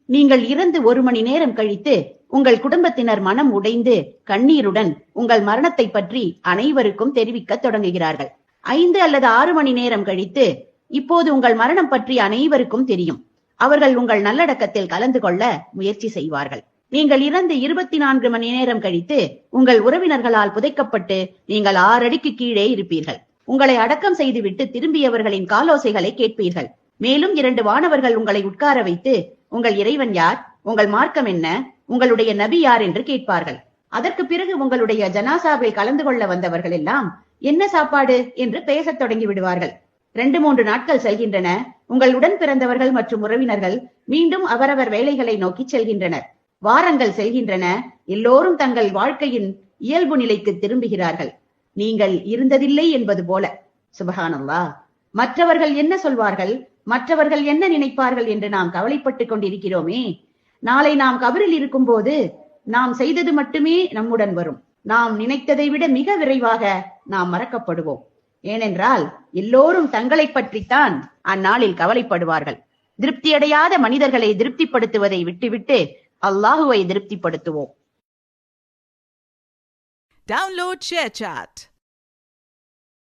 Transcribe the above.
நீங்கள் இறந்து 1 மணி நேரம் கழித்து உங்கள் குடும்பத்தினர் மனம் உடைந்து கண்ணீருடன் உங்கள் மரணத்தை பற்றி அனைவருக்கும் தெரிவிக்க தொடங்குகிறார்கள். 5 அல்லது 6 மணி நேரம் கழித்து இப்போது உங்கள் மரணம் பற்றி அனைவருக்கும் தெரியும். அவர்கள் உங்கள் நல்லடக்கத்தில் கலந்து கொள்ள முயற்சி செய்வார்கள். நீங்கள் இறந்து 24 மணி நேரம் கழித்து உங்கள் உறவினர்களால் புதைக்கப்பட்டு நீங்கள் 6 அடிக்கு கீழே இருப்பீர்கள். உங்களை அடக்கம் செய்துவிட்டு திரும்பியவர்களின் காலோசைகளை கேட்பீர்கள். மேலும் 2 வானவர்கள் உங்களை உட்கார வைத்து உங்கள் இறைவன் யார், உங்கள் மார்க்கம் என்ன, உங்களுடைய நபி யார் என்று கேட்பார்கள். அதற்கு பிறகு உங்களுடைய ஜனாசாவில் கலந்து கொள்ள வந்தவர்கள் எல்லாம் என்ன சாப்பாடு என்று பேசத் தொடங்கி விடுவார்கள். 2-3 நாட்கள் செல்கின்றன. உங்கள் உடன் பிறந்தவர்கள் மற்றும் உறவினர்கள் மீண்டும் அவரவர் வேலைகளை நோக்கி செல்கின்றனர். வாரங்கள் செல்கின்றன. எல்லோரும் தங்கள் வாழ்க்கையின் இயல்பு நிலைக்கு திரும்புகிறார்கள். நீங்கள் இருந்ததில்லை என்பது போல. சுபஹானல்லாஹ். மற்றவர்கள் என்ன சொல்வார்கள், மற்றவர்கள் என்ன நினைப்பார்கள் என்று நாம் கவலைப்பட்டுக் கொண்டிருக்கிறோமே. நாளை நாம் கபரில் இருக்கும் போது நாம் செய்தது மட்டுமே நம்முடன் வரும். நாம் நினைத்ததை விட மிக விரைவாக நாம் மறக்கப்படுவோம். ஏனென்றால் எல்லோரும் தங்களை பற்றித்தான் அந்நாளில் கவலைப்படுவார்கள். திருப்தியடையாத மனிதர்களை திருப்திப்படுத்துவதை விட்டுவிட்டு அல்லாஹுவை திருப்திப்படுத்துவோம். Download ShareChat.